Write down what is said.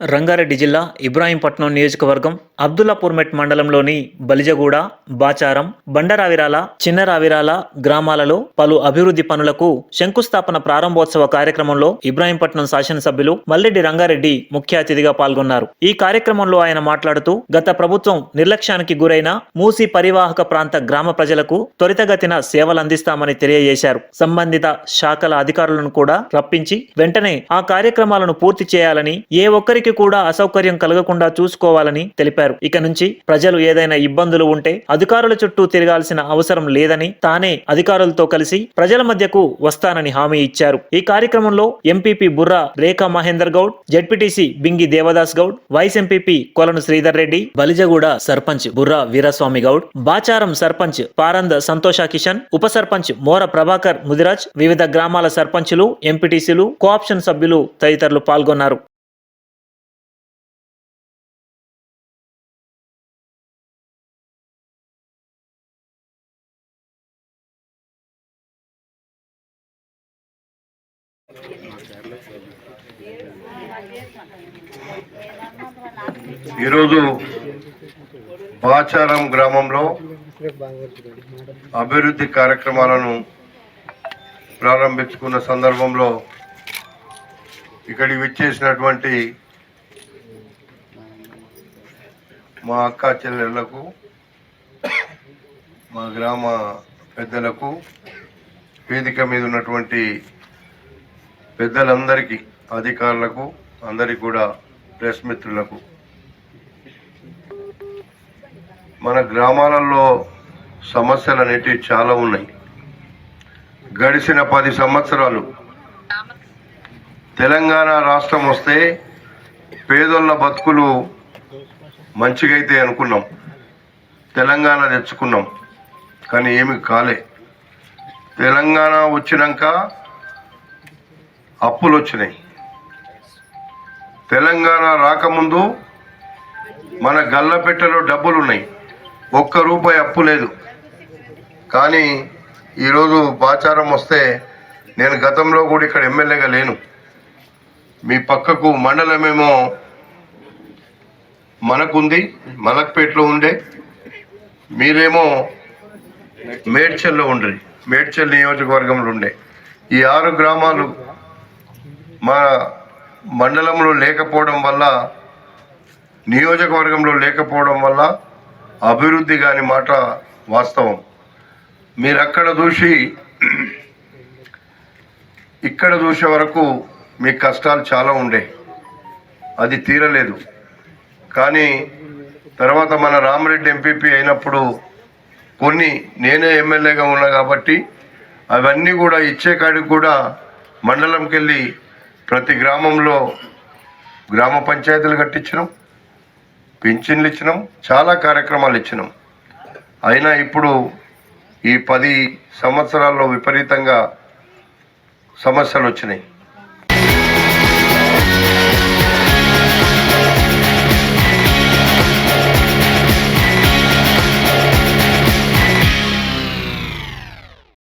రంగారెడ్డి జిల్లా ఇబ్రాహీంపట్నం నియోజకవర్గం అబ్దుల్లాపూర్మెట్ మండలంలోని బలిజగూడ, బాచారం, బండరావిరాల, చిన్నరావిరాల గ్రామాలలో పలు అభివృద్ధి పనులకు శంకుస్థాపన ప్రారంభోత్సవ కార్యక్రమంలో ఇబ్రాహీంపట్నం శాసనసభ్యులు మల్లెడ్డి రంగారెడ్డి ముఖ్య అతిథిగా పాల్గొన్నారు. ఈ కార్యక్రమంలో ఆయన మాట్లాడుతూ గత ప్రభుత్వం నిర్లక్ష్యానికి గురైన మూసీ పరివాహక ప్రాంత గ్రామ ప్రజలకు త్వరితగతిన సేవలు అందిస్తామని తెలియజేశారు. సంబంధిత శాఖల అధికారులను కూడా రప్పించి వెంటనే ఆ కార్యక్రమాలను పూర్తి చేయాలని, ఏ ఒక్కరికి కూడా అసౌకర్యం కలగకుండా చూసుకోవాలని తెలిపారు. ఇక నుంచి ప్రజలు ఏదైనా ఇబ్బందులు ఉంటే అధికారుల చుట్టూ తిరగాల్సిన అవసరం లేదని, తానే అధికారులతో కలిసి ప్రజల మధ్యకు వస్తానని హామీ ఇచ్చారు. ఈ కార్యక్రమంలో MPP Burra Rekha Mahender Goud, ZPTC Bingi Devadas Goud, vice MPP Kolanu Sridhar Reddy, Balijaguda sarpanch Borra Veeraswamy Goud, Bacharam sarpanch పారంద సంతోష కిషన్, ఉప సర్పంచ్ మోర ప్రభాకర్ ముదిరాజ్, వివిధ గ్రామాల సర్పంచులు, ఎంపీటీసీలు, కోఆప్షన్ సభ్యులు తదితరులు పాల్గొన్నారు. ఈరోజు బాచారం గ్రామంలో అభివృద్ధి కార్యక్రమాలను ప్రారంభించుకున్న సందర్భంలో ఇక్కడికి విచ్చేసినటువంటి మా అక్క చెల్లెళ్లకు, మా గ్రామ పెద్దలకు, వేదిక మీద ఉన్నటువంటి పెద్దలందరికీ, అధికారులకు, అందరికీ కూడా ప్రెస్ మిత్రులకు, మన గ్రామాలలో సమస్యలు అనేటివి చాలా ఉన్నాయి. గడిచిన 10 సంవత్సరాలు తెలంగాణ రాష్ట్రం వస్తే పేదోళ్ళ బతుకులు మంచిగైతే అనుకున్నాం, తెలంగాణ తెచ్చుకున్నాం, కానీ ఏమి కాలే. తెలంగాణ వచ్చినాక అప్పులు వచ్చినాయి. తెలంగాణ రాకముందు మన గల్లపెట్టెలో డబ్బులు ఉన్నాయి, ₹1 అప్పు లేదు. కానీ ఈరోజు బాచారం వస్తే, నేను గతంలో కూడా ఇక్కడ ఎమ్మెల్యేగా లేను, మీ పక్కకు మండలమేమో మనకుంది, మలక్పేటలో ఉండే, మీరేమో మేడ్చల్లో ఉండ్రి, మేడ్చల్ నియోజకవర్గంలో ఉండే. ఈ 6 గ్రామాలు మా మండలంలో లేకపోవడం వల్ల, నియోజకవర్గంలో లేకపోవడం వల్ల అభివృద్ధి కాని మాట వాస్తవం. మీరు అక్కడ చూసి ఇక్కడ చూసే వరకు మీ కష్టాలు చాలా ఉండే, అది తీరలేదు. కానీ తర్వాత మన రామరెడ్డి ఎంపీపీ అయినప్పుడు కొన్ని, నేనే ఎమ్మెల్యేగా ఉన్నా కాబట్టి అవన్నీ కూడా ఇచ్చే కాడికి కూడా మండలంకి వెళ్ళి ప్రతి గ్రామంలో గ్రామ పంచాయతీలు కట్టించినాం, పింఛన్లు ఇచ్చినాం, చాలా కార్యక్రమాలు ఇచ్చినాం. అయినా ఇప్పుడు ఈ 10 సంవత్సరాల్లో విపరీతంగా సమస్యలు వచ్చినాయి.